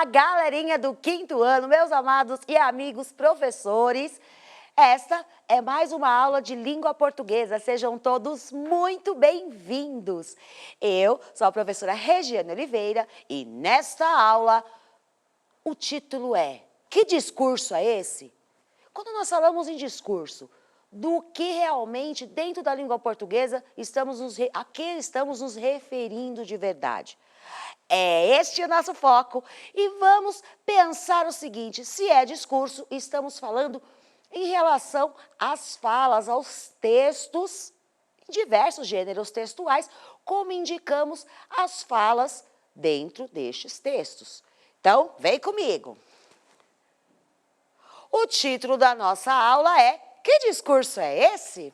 galerinha do quinto ano, meus amados e amigos professores. Esta é mais uma aula de língua portuguesa. Sejam todos muito bem-vindos. Eu sou a professora Regiane Oliveira e nesta aula o título é: que discurso é esse? Quando nós falamos em discurso, do que realmente dentro da língua portuguesa a que estamos nos referindo de verdade? É este o nosso foco e vamos pensar o seguinte: se é discurso, estamos falando em relação às falas, aos textos, em diversos gêneros textuais, como indicamos as falas dentro destes textos. Então, vem comigo. O título da nossa aula é: que discurso é esse?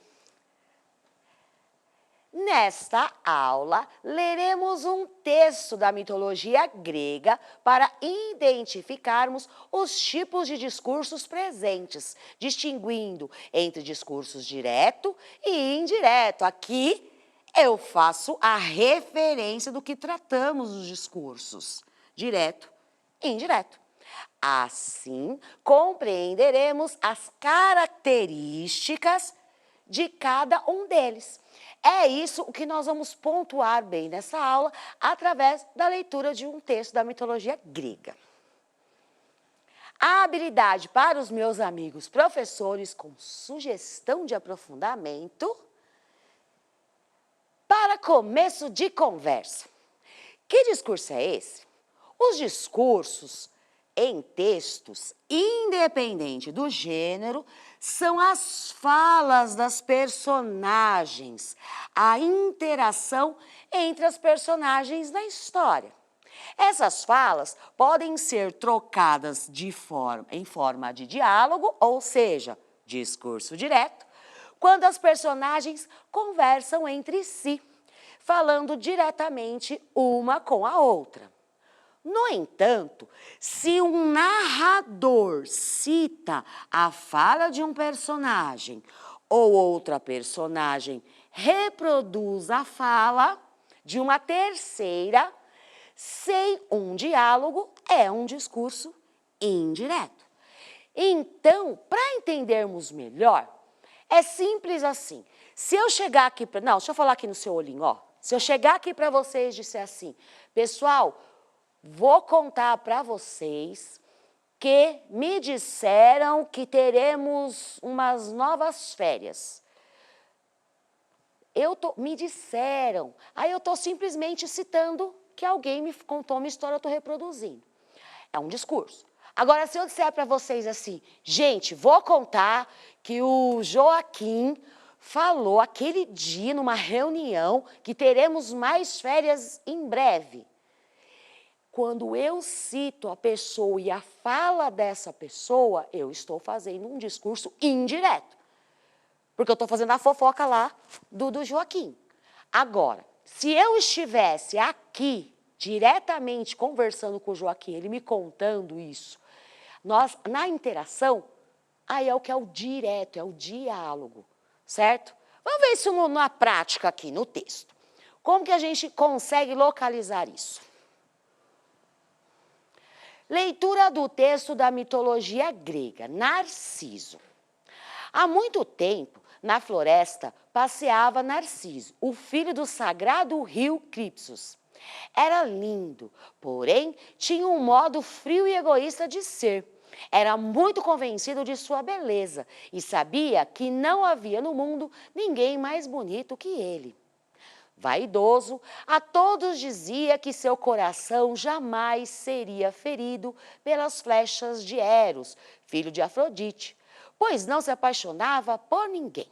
Nesta aula, leremos um texto da mitologia grega para identificarmos os tipos de discursos presentes, distinguindo entre discursos direto e indireto. Aqui eu faço a referência do que tratamos nos discursos, direto e indireto. Assim, compreenderemos as características de cada um deles. É isso o que nós vamos pontuar bem nessa aula através da leitura de um texto da mitologia grega. A habilidade para os meus amigos professores com sugestão de aprofundamento para começo de conversa. Que discurso é esse? Os discursos em textos, independente do gênero, são as falas das personagens, a interação entre as personagens na história. Essas falas podem ser trocadas em forma de diálogo, ou seja, discurso direto, quando as personagens conversam entre si, falando diretamente uma com a outra. No entanto, se um narrador cita a fala de um personagem ou outra personagem reproduz a fala de uma terceira, sem um diálogo, é um discurso indireto. Então, para entendermos melhor, é simples assim. Se eu chegar aqui para... Não, deixa eu falar aqui no seu olhinho, ó. Se eu chegar aqui para vocês e disser assim: pessoal, vou contar para vocês que me disseram que teremos umas novas férias. Me disseram. Aí eu estou simplesmente citando que alguém me contou uma história, eu estou reproduzindo. É um discurso. Agora, se eu disser para vocês assim: gente, vou contar que o Joaquim falou aquele dia numa reunião que teremos mais férias em breve. Quando eu cito a pessoa e a fala dessa pessoa, eu estou fazendo um discurso indireto. Porque eu estou fazendo a fofoca lá do Joaquim. Agora, se eu estivesse aqui, diretamente conversando com o Joaquim, ele me contando isso, na interação, aí é o que é o direto, é o diálogo, certo? Vamos ver isso na prática aqui, no texto. Como que a gente consegue localizar isso? Leitura do texto da mitologia grega, Narciso. Há muito tempo, na floresta, passeava Narciso, o filho do sagrado rio Cripsos. Era lindo, porém tinha um modo frio e egoísta de ser. Era muito convencido de sua beleza e sabia que não havia no mundo ninguém mais bonito que ele. Vaidoso, a todos dizia que seu coração jamais seria ferido pelas flechas de Eros, filho de Afrodite, pois não se apaixonava por ninguém.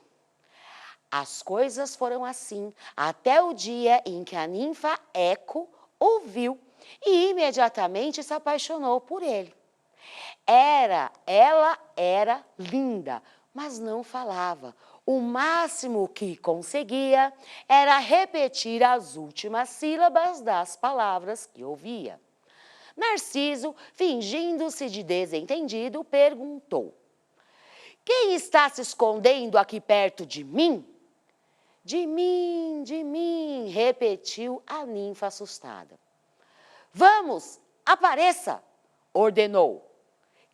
As coisas foram assim até o dia em que a ninfa Eco o viu e imediatamente se apaixonou por ele. Ela era linda, mas não falava. O máximo que conseguia era repetir as últimas sílabas das palavras que ouvia. Narciso, fingindo-se de desentendido, perguntou: quem está se escondendo aqui perto de mim? De mim, repetiu a ninfa assustada. Vamos, apareça! ordenou.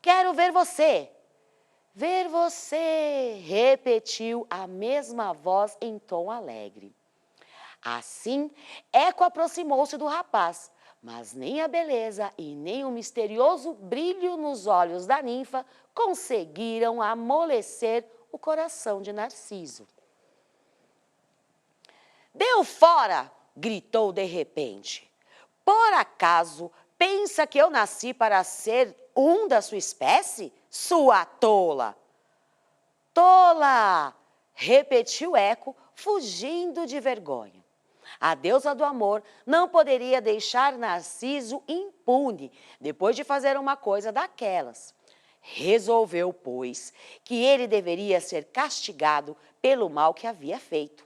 Quero ver você. Ver você, repetiu a mesma voz em tom alegre. Assim, Eco aproximou-se do rapaz, mas nem a beleza e nem o misterioso brilho nos olhos da ninfa conseguiram amolecer o coração de Narciso. Deu fora! Gritou de repente. Por acaso pensa que eu nasci para ser um da sua espécie? Sua tola! Tola! Repetiu Eco, fugindo de vergonha. A deusa do amor não poderia deixar Narciso impune depois de fazer uma coisa daquelas. Resolveu, pois, que ele deveria ser castigado pelo mal que havia feito.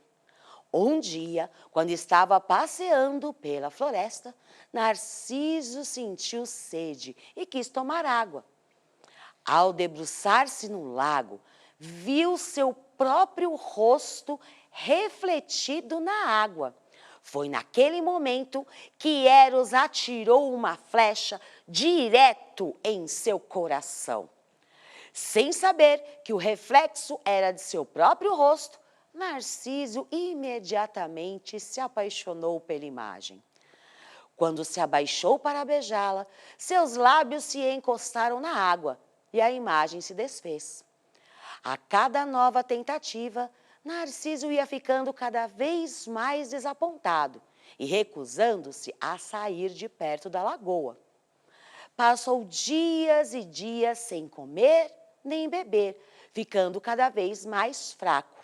Um dia, quando estava passeando pela floresta, Narciso sentiu sede e quis tomar água. Ao debruçar-se no lago, viu seu próprio rosto refletido na água. Foi naquele momento que Eros atirou uma flecha direto em seu coração. Sem saber que o reflexo era de seu próprio rosto, Narciso imediatamente se apaixonou pela imagem. Quando se abaixou para beijá-la, seus lábios se encostaram na água e a imagem se desfez. A cada nova tentativa, Narciso ia ficando cada vez mais desapontado e recusando-se a sair de perto da lagoa. Passou dias e dias sem comer nem beber, ficando cada vez mais fraco.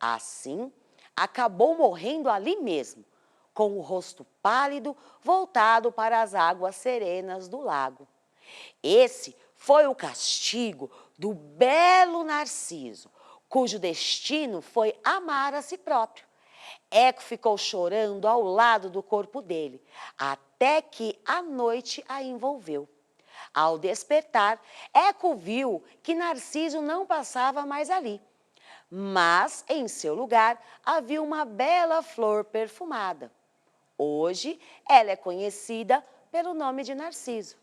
Assim, acabou morrendo ali mesmo, com o rosto pálido voltado para as águas serenas do lago. Esse foi o castigo do belo Narciso, cujo destino foi amar a si próprio. Eco ficou chorando ao lado do corpo dele, até que a noite a envolveu. Ao despertar, Eco viu que Narciso não passava mais ali, mas em seu lugar havia uma bela flor perfumada. Hoje, ela é conhecida pelo nome de Narciso,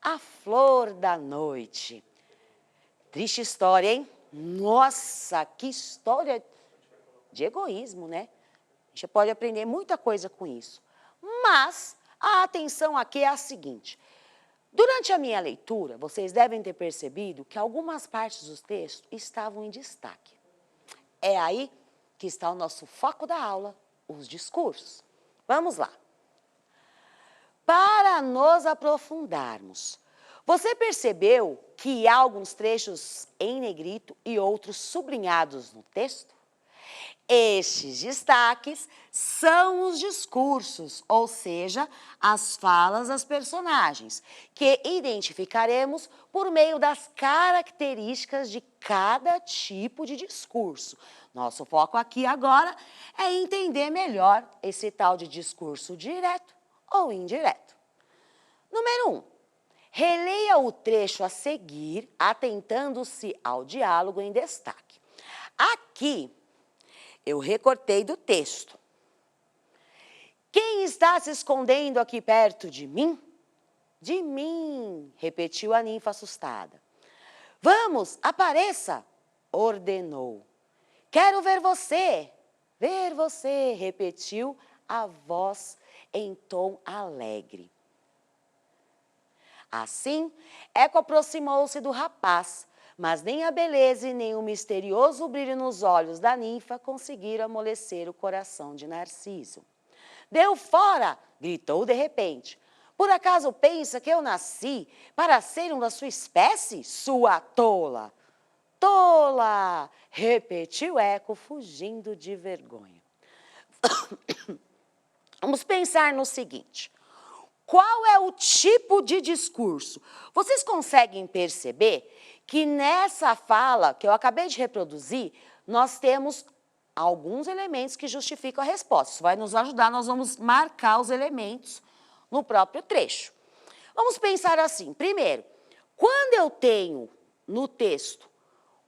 a flor da noite. Triste história, hein? Nossa, que história de egoísmo, né? A gente pode aprender muita coisa com isso. Mas a atenção aqui é a seguinte. Durante a minha leitura, vocês devem ter percebido que algumas partes do texto estavam em destaque. É aí que está o nosso foco da aula, os discursos. Vamos lá. Para nos aprofundarmos, você percebeu que há alguns trechos em negrito e outros sublinhados no texto? Estes destaques são os discursos, ou seja, as falas das personagens, que identificaremos por meio das características de cada tipo de discurso. Nosso foco aqui agora é entender melhor esse tal de discurso direto ou indireto. Número 1. Releia o trecho a seguir, atentando-se ao diálogo em destaque. Aqui, eu recortei do texto. Quem está se escondendo aqui perto de mim? De mim, repetiu a ninfa assustada. Vamos, apareça, ordenou. Quero ver você, repetiu a voz em tom alegre. Assim, Eco aproximou-se do rapaz, mas nem a beleza e nem o misterioso brilho nos olhos da ninfa conseguiram amolecer o coração de Narciso. Deu fora! Gritou de repente. Por acaso pensa que eu nasci para ser um da sua espécie, sua tola? Tola! Repetiu Eco, fugindo de vergonha. Vamos pensar no seguinte. Qual é o tipo de discurso? Vocês conseguem perceber que nessa fala que eu acabei de reproduzir, nós temos alguns elementos que justificam a resposta. Isso vai nos ajudar, nós vamos marcar os elementos no próprio trecho. Vamos pensar assim. Primeiro, quando eu tenho no texto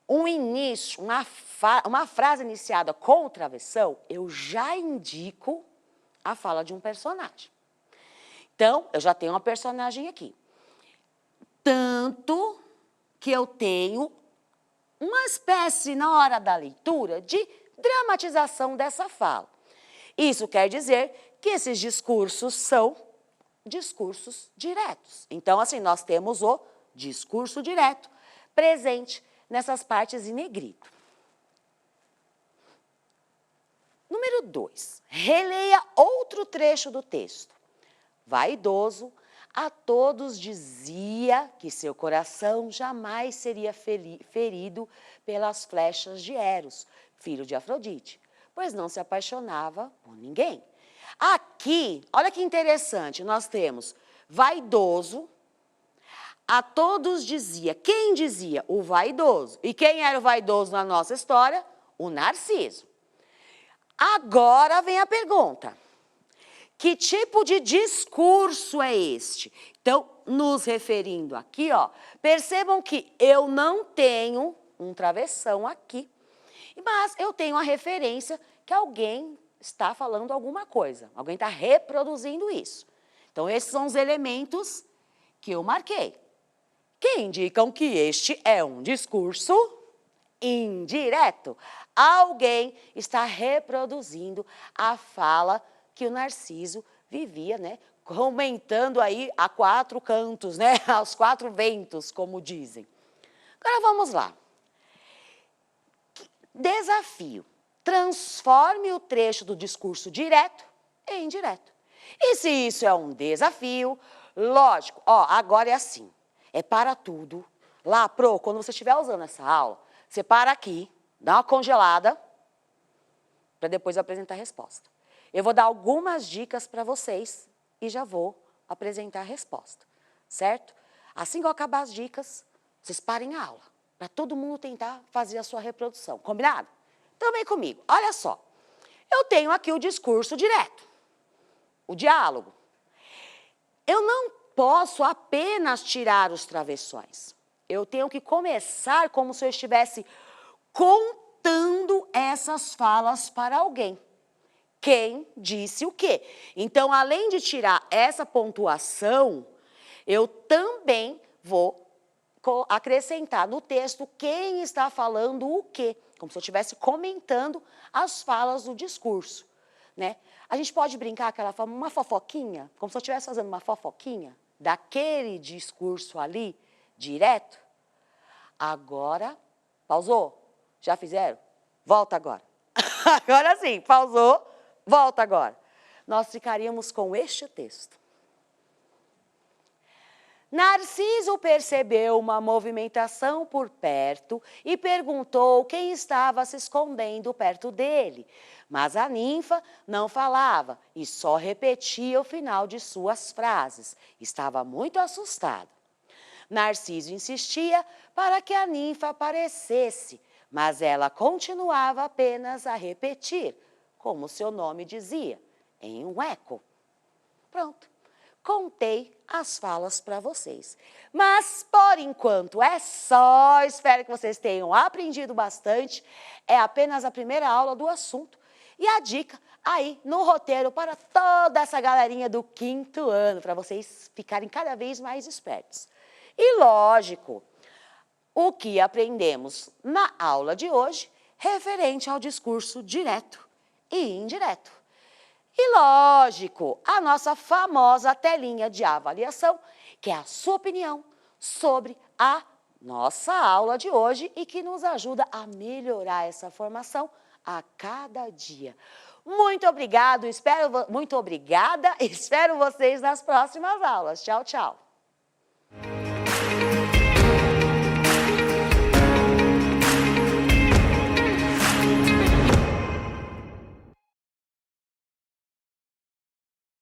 um início, uma frase iniciada com travessão, eu já indico a fala de um personagem. Então, eu já tenho uma personagem aqui. Tanto que eu tenho uma espécie, na hora da leitura, de dramatização dessa fala. Isso quer dizer que esses discursos são discursos diretos. Então, assim, nós temos o discurso direto presente nessas partes em negrito. Número 2, releia outro trecho do texto. Vaidoso, a todos dizia que seu coração jamais seria ferido pelas flechas de Eros, filho de Afrodite, pois não se apaixonava por ninguém. Aqui, olha que interessante, nós temos vaidoso, a todos dizia. Quem dizia? O vaidoso. E quem era o vaidoso na nossa história? O Narciso. Agora vem a pergunta. Que tipo de discurso é este? Então, nos referindo aqui, ó, percebam que eu não tenho um travessão aqui, mas eu tenho a referência que alguém está falando alguma coisa, alguém está reproduzindo isso. Então, esses são os elementos que eu marquei, que indicam que este é um discurso indireto. Alguém está reproduzindo a fala que o Narciso vivia, né, comentando aí a quatro cantos, né, aos quatro ventos, como dizem. Agora vamos lá. Desafio. Transforme o trecho do discurso direto em indireto. E se isso é um desafio, lógico, ó, agora é assim, é para tudo. Lá, quando você estiver usando essa aula, você para aqui, dá uma congelada, para depois apresentar a resposta. Eu vou dar algumas dicas para vocês e já vou apresentar a resposta, certo? Assim que eu acabar as dicas, vocês parem a aula, para todo mundo tentar fazer a sua reprodução, combinado? Então vem comigo, olha só, eu tenho aqui o discurso direto, o diálogo. Eu não posso apenas tirar os travessões, eu tenho que começar como se eu estivesse contando essas falas para alguém. Quem disse o quê? Então, além de tirar essa pontuação, eu também vou acrescentar no texto quem está falando o quê, como se eu estivesse comentando as falas do discurso, né? A gente pode brincar aquela forma, uma fofoquinha, como se eu estivesse fazendo uma fofoquinha daquele discurso ali, direto. Agora, pausou? Já fizeram? Volta agora. Agora sim, pausou. Volta agora. Nós ficaríamos com este texto. Narciso percebeu uma movimentação por perto e perguntou quem estava se escondendo perto dele. Mas a ninfa não falava e só repetia o final de suas frases. Estava muito assustada. Narciso insistia para que a ninfa aparecesse, mas ela continuava apenas a repetir, como seu nome dizia, em um eco. Pronto, contei as falas para vocês. Mas, por enquanto, é só. Espero que vocês tenham aprendido bastante. É apenas a primeira aula do assunto. E a dica aí no roteiro para toda essa galerinha do 5º ano, para vocês ficarem cada vez mais espertos. E, lógico, o que aprendemos na aula de hoje referente ao discurso direto e indireto. E, lógico, a nossa famosa telinha de avaliação, que é a sua opinião sobre a nossa aula de hoje e que nos ajuda a melhorar essa formação a cada dia. Muito obrigada, espero vocês nas próximas aulas. Tchau, tchau.